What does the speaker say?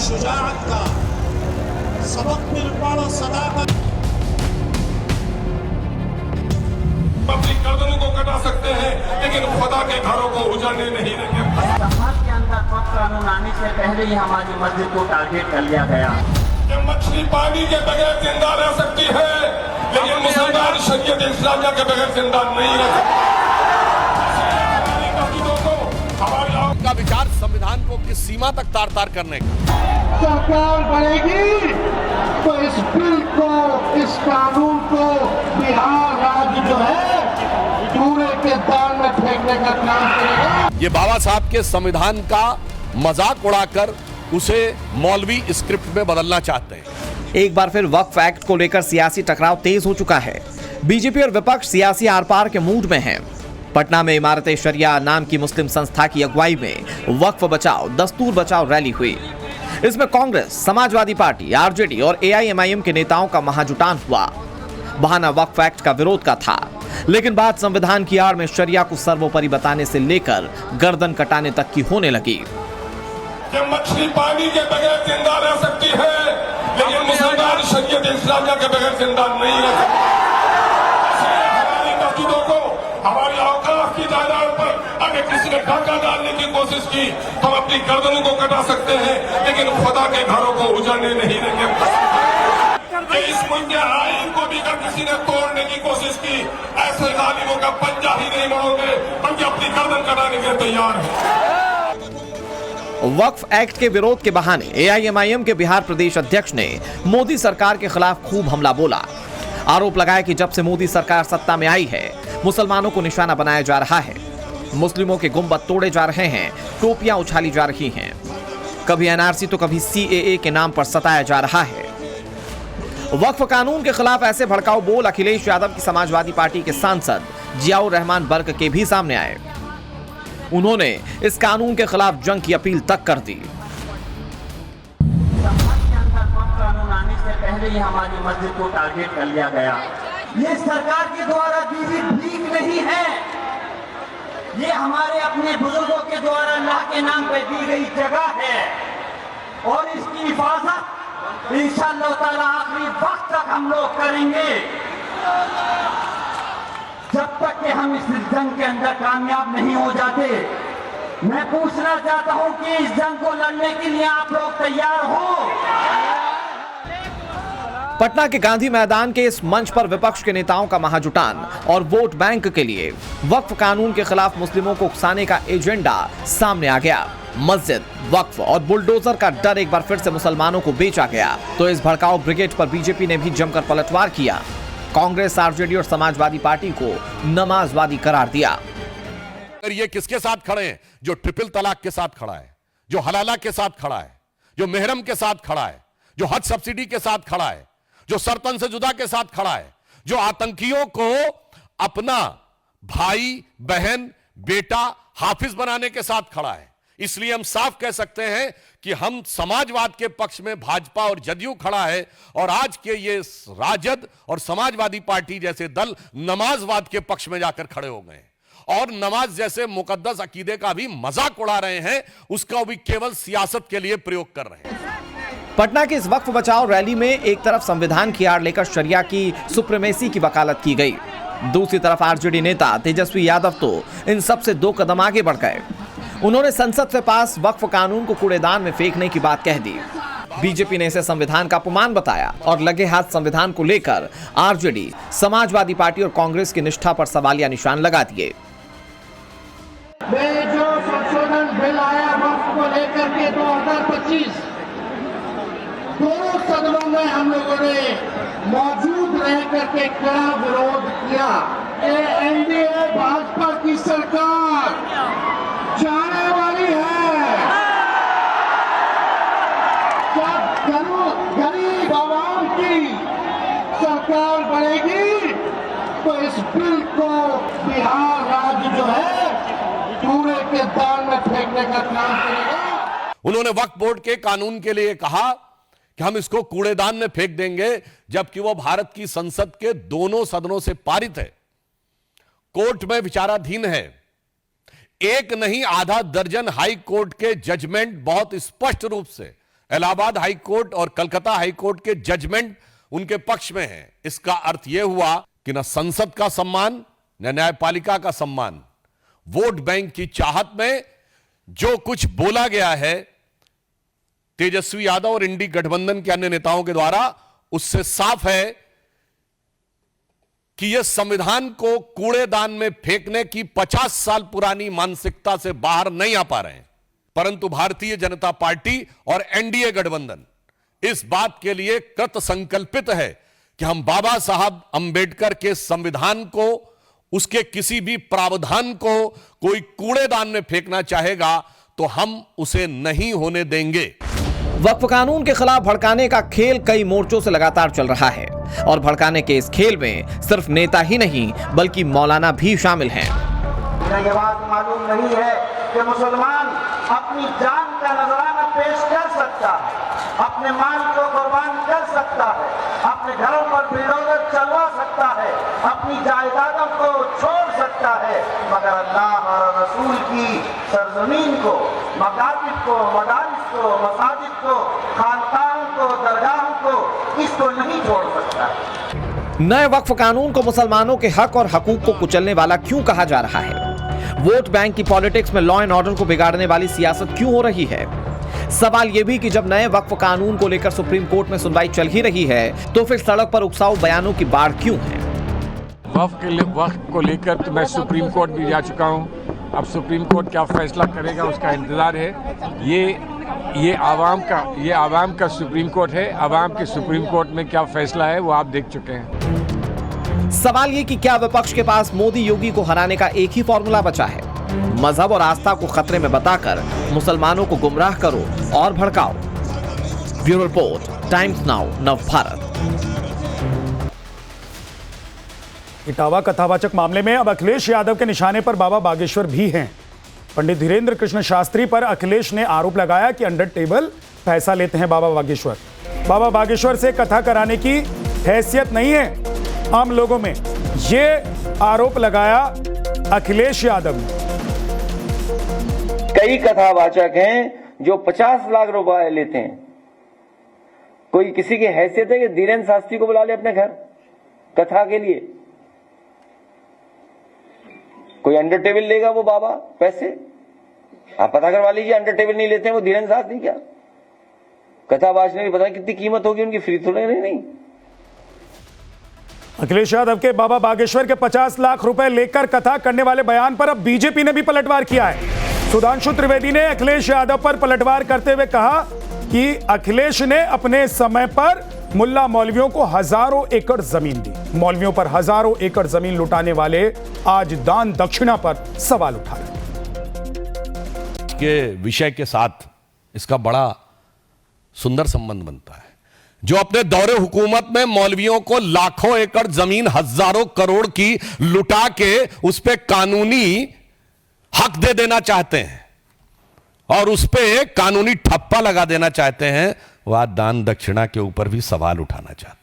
शुजाअत का सबक मिल पड़ा, सदाकत। अपनी गर्दनों को कटा सकते हैं लेकिन खुदा के घरों को उजाड़ने नहीं देंगे। समाज के अंदर वक्फ कानून आने से पहले ही हमारी मस्जिद को टारगेट कर लिया गया। ये मछली पानी के बगैर जिंदा रह सकती है लेकिन मुसलमान शरीयत इस्लामिया के बगैर जिंदा नहीं रह सकते। का विचार संविधान को किस सीमा तक तार तार करने का। सरकार बनेगी तो इस बिल को, इस कानून को बिहार राज्य जो है कूड़े के दान में फेंकने का काम करेगा। ये बाबा साहब के संविधान का मजाक उड़ाकर उसे मौलवी स्क्रिप्ट में बदलना चाहते हैं। एक बार फिर वक्फ एक्ट को लेकर सियासी टकराव तेज हो चुका है। बीजेपी और विपक्ष सियासी आर पार के मूड में हैं। पटना में इमारत शरिया नाम की मुस्लिम संस्था की अगुवाई में वक्फ बचाओ दस्तूर बचाओ रैली हुई। इसमें कांग्रेस, समाजवादी पार्टी, आरजेडी और एआईएमआईएम के नेताओं का महाजुटान हुआ। बहाना वक्फ एक्ट का विरोध का था, लेकिन बात संविधान की आड़ में शरिया को सर्वोपरि बताने से लेकर गर्दन कटाने तक की होने लगी। मछली पानी के बगैर जिंदा रह सकती है लेकिन मुसलमान शरीयत इस्लामिया के बगैर जिंदा नहीं रह सकती। हमारी मस्जिदों को, हमारी औकाफ की जायदाद पर अगर किसी ने डाका डालने की कोशिश की तो हम अपनी गर्दनों को कटा सकते हैं लेकिन खुदा के घरों को उजाड़ने नहीं देंगे। इस मुल्क के आईन को भी अगर किसी ने तोड़ने की कोशिश की, ऐसे जालिमों का पंजा ही नहीं मोड़ोगे बल्कि अपनी गर्दन कटाने के लिए तैयार है। वक्फ एक्ट के विरोध के बहाने एआईएमआईएम के बिहार प्रदेश अध्यक्ष ने मोदी सरकार के खिलाफ खूब हमला बोला। आरोप लगाया कि जब से मोदी सरकार सत्ता में आई है, मुसलमानों को निशाना बनाया जा रहा है, मुस्लिमों के गुंबद तोड़े जा रहे हैं, टोपियां उछाली जा रही हैं, कभी एनआरसी तो कभी सीएए के नाम पर सताया जा रहा है। वक्फ कानून के खिलाफ ऐसे भड़काऊ बोल अखिलेश यादव की समाजवादी पार्टी के सांसद जियाउर रहमान बर्क के भी सामने आए। उन्होंने इस कानून के खिलाफ जंग की अपील तक कर दी। समाज के अंदर वक्फ कानून आने से पहले ही हमारी मस्जिद को टारगेट कर लिया गया। ये सरकार के द्वारा दी हुई भीख नहीं है, ये हमारे अपने बुजुर्गों के द्वारा अल्लाह के नाम पर दी गई जगह है और इसकी हिफाजत इंशाअल्लाह ताला आखिरी वक्त तक हम लोग करेंगे, जब तक कि हम इस जंग के अंदर कामयाब नहीं हो जाते। मैं पूछना चाहता हूं कि इस जंग को लड़ने के लिए आप लोग तैयार हो? पटना के गांधी मैदान के इस मंच पर विपक्ष के नेताओं का महाजुटान और वोट बैंक के लिए वक्फ कानून के खिलाफ मुस्लिमों को उकसाने का एजेंडा सामने आ गया। मस्जिद, वक्फ और बुलडोजर का डर एक बार फिर से मुसलमानों को बेचा गया तो इस भड़काऊ ब्रिगेड पर बीजेपी ने भी जमकर पलटवार किया। कांग्रेस, आरजेडी और समाजवादी पार्टी को नमाजवादी करार दिया। ये किसके साथ खड़े हैं? जो ट्रिपल तलाक के साथ खड़ा है, जो हलाला के साथ खड़ा है, जो मेहरम के साथ खड़ा है, जो हज सब्सिडी के साथ खड़ा है, जो सरतन से जुदा के साथ खड़ा है, जो आतंकियों को अपना भाई, बहन, बेटा, हाफिज बनाने के साथ खड़ा है। इसलिए हम साफ कह सकते हैं कि हम समाजवाद के पक्ष में भाजपा और जदयू खड़ा है और आज के ये राजद और समाजवादी पार्टी जैसे दल नमाजवाद के पक्ष में जाकर खड़े हो गए और नमाज जैसे मुकद्दस अकीदे का भी मजाक उड़ा रहे हैं, उसका भी केवल सियासत के लिए प्रयोग कर रहे हैं। पटना की इस वक्फ बचाओ रैली में एक तरफ संविधान की आड़ लेकर शरिया की सुप्रीमेसी की वकालत की गई, दूसरी तरफ आरजेडी नेता तेजस्वी यादव तो इन सबसे 2 कदम आगे बढ़ गए। उन्होंने संसद से पास वक्फ कानून को कूड़ेदान में फेंकने की बात कह दी। बीजेपी ने इसे संविधान का अपमान बताया और लगे हाथ संविधान को लेकर आरजेडी, समाजवादी पार्टी और कांग्रेस की निष्ठा पर सवालिया निशान लगा दिए। जो संशोधन बिल आया वक्फ को लेकर के 2025, दोनों सदनों में हम लोगों ने मौजूद रह करके कड़ा विरोध किया। एनडीए भाजपा की सरकार जाने वाली है, जब गरीब आवाम की सरकार बनेगी तो इस बिल को बिहार राज्य जो है कूड़े के दान में फेंकने का काम करेगा। उन्होंने वक्फ बोर्ड के कानून के लिए कहा कि हम इसको कूड़ेदान में फेंक देंगे, जबकि वो भारत की संसद के दोनों सदनों से पारित है, कोर्ट में विचाराधीन है। एक नहीं आधा दर्जन हाई कोर्ट के जजमेंट बहुत स्पष्ट रूप से इलाहाबाद हाई कोर्ट और कलकत्ता हाई कोर्ट के जजमेंट उनके पक्ष में है। इसका अर्थ यह हुआ कि न संसद का सम्मान न न्यायपालिका का सम्मान, वोट बैंक की चाहत में जो कुछ बोला गया है तेजस्वी यादव और इंडी गठबंधन के अन्य नेताओं के द्वारा, उससे साफ है कि यह संविधान को कूड़ेदान में फेंकने की 50 साल पुरानी मानसिकता से बाहर नहीं आ पा रहे हैं। परंतु भारतीय जनता पार्टी और एनडीए गठबंधन इस बात के लिए कृत संकल्पित है कि हम बाबा साहब अंबेडकर के संविधान को, उसके किसी भी प्रावधान को कोई कूड़ेदान में फेंकना चाहेगा तो हम उसे नहीं होने देंगे। वक्फ कानून के खिलाफ भड़काने का खेल कई मोर्चों से लगातार चल रहा है और भड़काने के इस खेल में सिर्फ नेता ही नहीं बल्कि मौलाना भी शामिल हैं। ये बात मालूम नहीं है कि मुसलमान अपनी जान का नजराना पेश कर सकता है, अपने माल को कुर्बान कर सकता है, अपने घरों पर बुलडोजर चलवा सकता है, अपनी जायदादों को छोड़ सकता है, मगर अल्लाह और रसूल की सरजमीन को, मकातिब को, मदारिस को, मसाजिद को, खानकाहों को, दरगाहों को, इसको नहीं छोड़ सकता। नए वक्फ कानून को मुसलमानों के हक और हकूक को कुचलने वाला क्यों कहा जा रहा है? वोट बैंक की पॉलिटिक्स में लॉ एंड ऑर्डर को बिगाड़ने वाली सियासत क्यों हो रही है? सवाल यह भी कि जब नए वक्फ कानून को लेकर सुप्रीम कोर्ट में सुनवाई चल ही रही है तो फिर सड़क पर उकसाऊ बयानों की बाढ़ क्यों है? वक्फ को लेकर तो मैं सुप्रीम कोर्ट भी जा चुका हूं। अब सुप्रीम कोर्ट क्या फैसला करेगा उसका इंतजार है। ये आवाम का सुप्रीम कोर्ट है। आवाम के सुप्रीम कोर्ट में क्या फैसला है वो आप देख चुके हैं। सवाल ये कि क्या विपक्ष के पास मोदी योगी को हराने का एक ही फॉर्मूला बचा है? मजहब और आस्था को खतरे में बताकर मुसलमानों को गुमराह करो और भड़काओ। Bureau report, Times Now, Navbharat. Etawah कथावाचक मामले में अब अखिलेश यादव के निशाने पर बाबा बागेश्वर भी हैं। पंडित धीरेन्द्र कृष्ण शास्त्री पर अखिलेश ने आरोप लगाया कि अंडर टेबल पैसा लेते हैं बाबा बागेश्वर। बाबा बागेश्वर से कथा कराने की हैसियत नहीं है आम लोगों में, ये आरोप लगाया अखिलेश यादव ने। कई कथावाचक हैं जो 50 लाख रुपए लेते हैं। कोई किसी की हैसियत है कि धीरेन्द्र शास्त्री को बुला ले अपने घर कथा के लिए? कोई अंडर टेबल लेगा वो बाबा पैसे? आप पता करवा लीजिए, अंडर टेबल नहीं लेते हैं वो धीरेन्द्र शास्त्री। क्या कथा बाजने की पता कितनी कीमत होगी उनकी, फ्री थोड़े नहीं। अखिलेश यादव के बाबा बागेश्वर के 50 लाख रुपए लेकर कथा करने वाले बयान पर अब बीजेपी ने भी पलटवार किया है। सुधांशु त्रिवेदी ने अखिलेश यादव पर पलटवार करते हुए कहा कि अखिलेश ने अपने समय पर मुल्ला मौलवियों को हजारों एकड़ जमीन दी। मौलवियों पर हजारों एकड़ जमीन लुटाने वाले आज दान दक्षिणा पर सवाल उठा रहे। के विषय के साथ इसका बड़ा सुंदर संबंध बनता है। जो अपने दौरे हुकूमत में मौलवियों को लाखों एकड़ जमीन, हजारों करोड़ की लुटा के उस पे कानूनी हक दे देना चाहते हैं और उस पे कानूनी ठप्पा लगा देना चाहते हैं, वह दान दक्षिणा के ऊपर भी सवाल उठाना चाहते हैं।